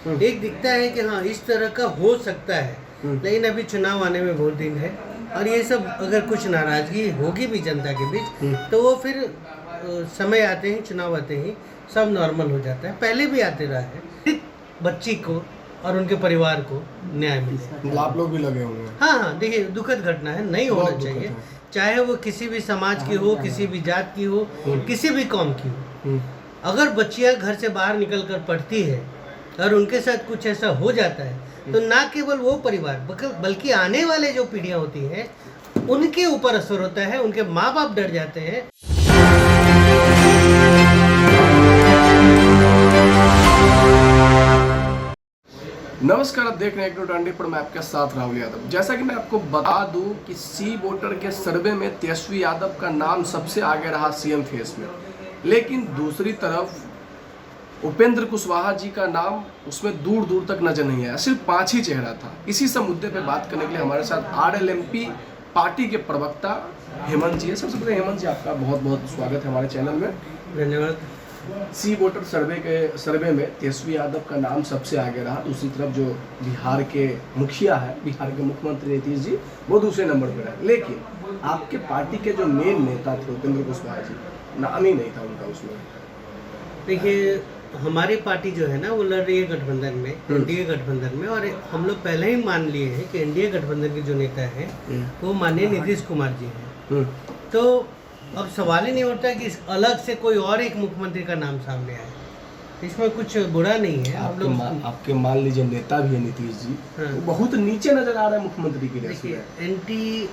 एक दिखता है कि हाँ इस तरह का हो सकता है, लेकिन अभी चुनाव आने में बहुत दिन है और ये सब अगर कुछ नाराजगी होगी भी जनता के बीच तो वो फिर समय आते ही, चुनाव आते ही सब नॉर्मल हो जाता है। पहले भी आते रहा है। बच्ची को और उनके परिवार को न्याय मिले। आप लोग भी लगे होंगे। हाँ, देखिए दुखद घटना है, नहीं होना चाहिए, चाहे वो किसी भी समाज की हो, किसी भी जात की हो, किसी भी कौम की हो। अगर बच्चियां घर से बाहर निकल कर पढ़ती है और उनके साथ कुछ ऐसा हो जाता है तो ना केवल वो परिवार बल्कि आने वाले जो पीढ़ियां होती हैं उनके ऊपर असर होता है, उनके माँ बाप डर जाते हैं। नमस्कार, आप देख रहे हैं डांडी पर। मैं आपके साथ राहुल यादव। जैसा कि मैं आपको बता दूं कि सी वोटर के सर्वे में तेजस्वी यादव का नाम सबसे आगे रहा सीएम फेस में, लेकिन दूसरी तरफ उपेंद्र कुशवाहा जी का नाम उसमें दूर दूर तक नजर नहीं आया, सिर्फ 5 ही चेहरा था। इसी सब मुद्दे पे बात करने के लिए हमारे साथ RLMP पार्टी के प्रवक्ता हेमंत जी है। सबसे पहले हेमंत जी, आपका बहुत बहुत स्वागत है हमारे चैनल में। धन्यवाद। सी वोटर सर्वे में तेजस्वी यादव का नाम सबसे आगे रहा। दूसरी तरफ जो बिहार के मुखिया है, बिहार के मुख्यमंत्री नीतीश जी, वो दूसरे नंबर पर रहे। लेकिन आपके पार्टी के जो मेन नेता थे उपेंद्र कुशवाहा जी, नाम ही नहीं था उनका उसमें। देखिए, हमारी पार्टी जो है ना वो लड़ रही है गठबंधन में, एनडीए गठबंधन में, और हम लोग पहले ही मान लिए हैं कि एनडीए गठबंधन के जो नेता हैं वो माननीय नीतीश कुमार जी हैं। तो अब सवाल ही नहीं उठता कि अलग से कोई और एक मुख्यमंत्री का नाम सामने आए, इसमें कुछ बुरा नहीं है। आपके मान लीजिए नेता भी है नीतीश जी, वो बहुत नीचे नजर आ रहा है मुख्यमंत्री की रेस में। एंटी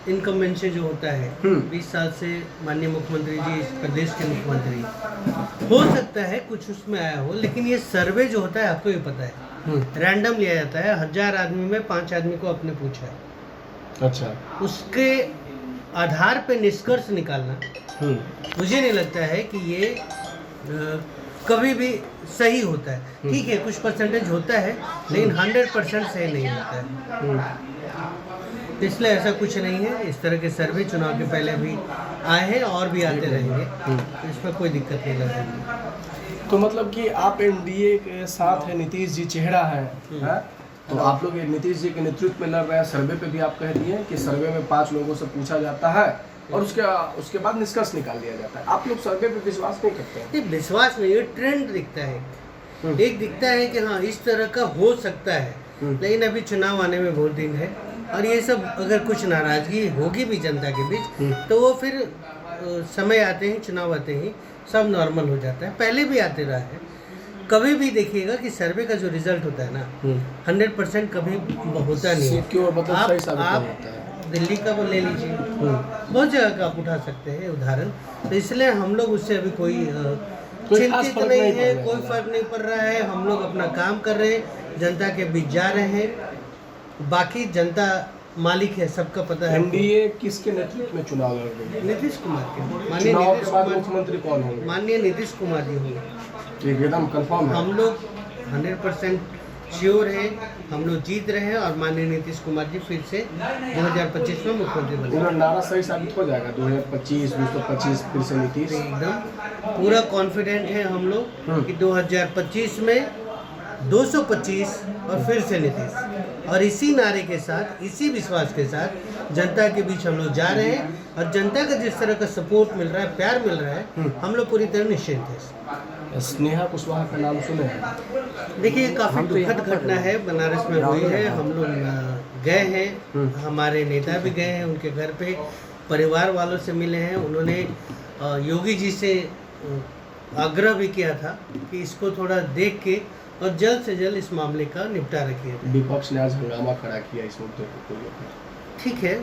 इनकम्बेंसी जो होता है, 20 साल से माननीय मुख्यमंत्री जी इस प्रदेश के मुख्यमंत्री, हो सकता है कुछ उसमें आया हो, लेकिन ये सर्वे जो होता है आपको ये पता है, रैंडम लिया जाता है। 1000 आदमी में 5 आदमी को आपने पूछा है। अच्छा, उसके आधार पे निष्कर्ष निकालना मुझे नहीं लगता है कि ये कभी भी सही होता है। ठीक है, कुछ परसेंटेज होता है, लेकिन 100% सही नहीं होता है। इसलिए ऐसा कुछ नहीं है। इस तरह के सर्वे चुनाव के पहले भी आए हैं और भी आते रहेंगे, इसमें कोई दिक्कत नहीं लगेगी। तो मतलब कि आप एनडीए के साथ है, नीतीश जी चेहरा है, तो आप लोग नीतीश जी के नेतृत्व में लड़ रहे हैं। सर्वे पे भी आप कह दिए कि सर्वे में 5 लोगों से पूछा जाता है और उसके बाद निष्कर्ष निकाल दिया जाता है। आप लोग सर्वे पे विश्वास नहीं करते हैं? विश्वास नहीं है, ट्रेंड दिखता है। एक दिखता है कि हाँ इस तरह का हो सकता है, लेकिन अभी चुनाव आने में बहुत दिन है और ये सब अगर कुछ नाराजगी होगी भी जनता के बीच तो वो फिर समय आते ही, चुनाव आते ही सब नॉर्मल हो जाता है। पहले भी आते रहा है। कभी भी देखिएगा कि सर्वे का जो रिजल्ट होता है ना, 100% कभी होता नहीं है। क्यों? मतलब आप दिल्ली का वो ले लीजिए, बहुत जगह का आप उठा सकते हैं उदाहरण। तो इसलिए हम लोग उससे अभी कोई चिंतित नहीं है, कोई फर्क नहीं पड़ रहा है। हम लोग अपना काम कर रहे हैं, जनता के बीच जा रहे हैं। बाकी जनता मालिक है, सबका पता है। एनडीए किसके नेतृत्व में चुनाव लड़ रही है? नीतीश कुमार के। माननीय नीतीश कुमार मुख्यमंत्री कौन होंगे? माननीय नीतीश कुमार जी होंगे। एकदम कंफर्म है? हम लोग 100% श्योर है, हम लोग जीत रहे हैं और माननीय नीतीश कुमार जी फिर से 2025 में मुख्यमंत्री बने। पूरा नारा सही साबित हो जाएगा 2025, 225 फिर से नीतीश? एकदम पूरा कॉन्फिडेंट है हम लोग कि 2025 में 225 और फिर से नीतीश। और इसी नारे के साथ, इसी विश्वास के साथ जनता के बीच हम लोग जा रहे हैं और जनता का जिस तरह का सपोर्ट मिल रहा है, प्यार मिल रहा है, हम लोग पूरी तरह निश्चिंत हैं। स्नेहा कुशवाहा का नाम सुने हैं? देखिए, काफ़ी दुखद घटना है, बनारस में हुई है। हम लोग गए हैं, हमारे नेता भी गए हैं उनके घर पे, परिवार वालों से मिले हैं। उन्होंने योगी जी से आग्रह भी किया था कि इसको थोड़ा देख के और जल्द से जल्द इस मामले का निपटारा किया जाए। विपक्ष ने आज हंगामा खड़ा किया इस मुद्दे को लेकर। ठीक है,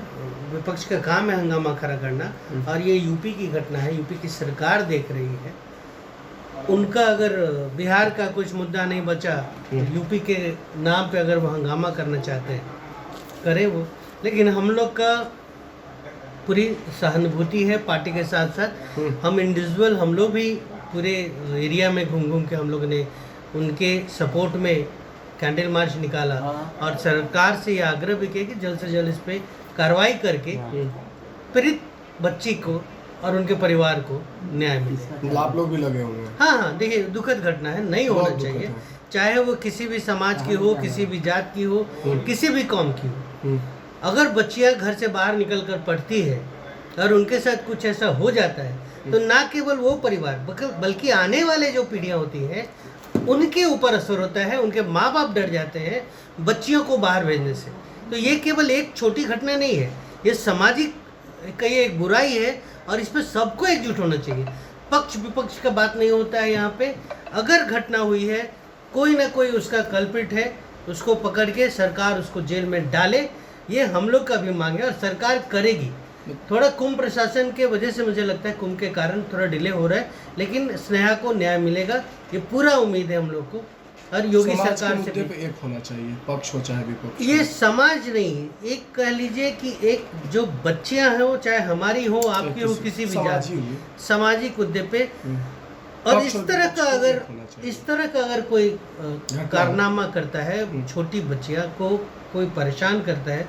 विपक्ष का काम है हंगामा खड़ा करना, और ये यूपी की घटना है, यूपी की सरकार देख रही है। उनका अगर बिहार का कुछ मुद्दा नहीं बचा, यूपी के नाम पे अगर वो हंगामा करना चाहते हैं, करें वो। लेकिन हम लोग का पूरी सहानुभूति है पार्टी के साथ साथ। हम इंडिविजुअल, हम लोग भी पूरे एरिया में घूम घूम के हम लोग ने उनके सपोर्ट में कैंडल मार्च निकाला और सरकार से ये आग्रह भी किया कि जल्द से जल्द इस पर कार्रवाई करके पीड़ित बच्ची को और उनके परिवार को न्याय मिले। आप लोग भी लगे होंगे। हाँ, देखिए दुखद घटना है, नहीं होना चाहिए, चाहे वो किसी भी समाज की हो, किसी भी जात की हो, किसी भी कौम की हो, अगर बच्चियां घर से बाहर निकल कर पढ़ती है और उनके साथ कुछ ऐसा हो जाता है तो ना केवल वो परिवार बल्कि आने वाले जो पीढ़ियां होती हैं उनके ऊपर असर होता है। उनके माँ बाप डर जाते हैं बच्चियों को बाहर भेजने से। तो ये केवल एक छोटी घटना नहीं है, ये सामाजिक का ये एक बुराई है और इस पर सबको एकजुट होना चाहिए। पक्ष विपक्ष का बात नहीं होता है यहाँ पे। अगर घटना हुई है, कोई ना कोई उसका कल्प्रिट है, उसको पकड़ के सरकार उसको जेल में डाले, ये हम लोग का भी मांग है और सरकार करेगी। थोड़ा कुंभ प्रशासन के वजह से मुझे लगता है कुंभ के कारण थोड़ा डिले हो रहा है, लेकिन स्नेहा को न्याय मिलेगा, ये पूरा उम्मीद है हम लोग को। और योगी सरकार से भी एक होना चाहिए, पक्ष हो चाहे विपक्ष। ये समाज नहीं, एक कह लीजिए कि एक जो बच्चियां हैं, वो चाहे हमारी हो, आपकी हो, किसी भी जात, सामाजिक मुद्दे पे। और इस तरह का अगर कोई कारनामा करता है, छोटी बच्चियां को कोई परेशान करता है,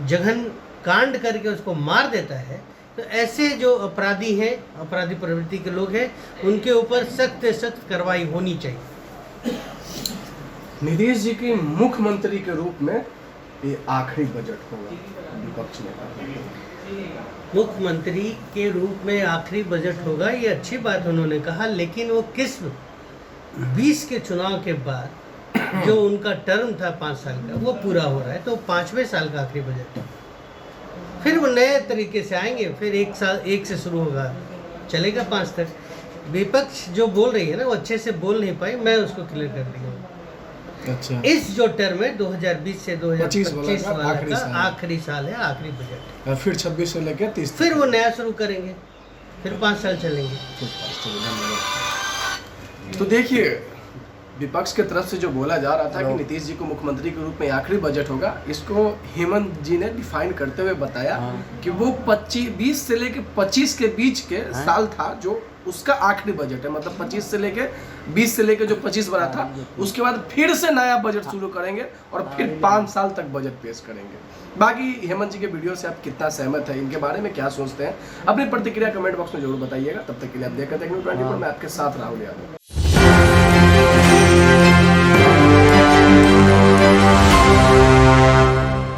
जघन कांड करके उसको मार देता है, तो ऐसे जो अपराधी हैं, अपराधी प्रवृत्ति के लोग हैं, उनके ऊपर सख्त से सख्त कार्रवाई होनी चाहिए। नीतीश जी के मुख्यमंत्री के रूप में ये आखिरी बजट होगा, विपक्ष ने कहा। मुख्यमंत्री के रूप में आखिरी बजट होगा, ये अच्छी बात उन्होंने कहा, लेकिन वो किस 20 के चुनाव के बाद जो उनका टर्म था 5 साल का, वो पूरा हो रहा है, तो 5वें साल का आखिरी बजट है। फिर वो नए तरीके से आएंगे, फिर 1 से शुरू होगा, चलेगा 5 तक। विपक्ष जो बोल रही है ना, वो अच्छे से बोल नहीं पाई, मैं उसको क्लियर कर दी हूँ। अच्छा, इस जो टर्म है 2020 से 2025 वाला का आखिरी साल है, आखिरी बजट है। फिर 26 से लेकर 30 फिर वो नया शुरू करेंगे, फिर 5 साल चलेंगे। तो देखिए, विपक्ष की तरफ से जो बोला जा रहा था कि नीतीश जी को मुख्यमंत्री के रूप में आखिरी बजट होगा, इसको हेमंत जी ने डिफाइन करते हुए बताया कि वो 20 से लेकर 25 के बीच के साल था जो उसका आखिरी बजट है। मतलब 25 से लेकर 20 से लेकर जो 25 बना था, उसके बाद फिर से नया बजट शुरू करेंगे और फिर 5 साल तक बजट पेश करेंगे। बाकी हेमंत जी के वीडियो से आप कितना सहमत है, इनके बारे में क्या सोचते हैं, अपनी प्रतिक्रिया कमेंट बॉक्स में जरूर बताइएगा। तब तक के लिए आप देख रहे थे न्यूज़ 24, मैं आपके साथ राहुल यादव।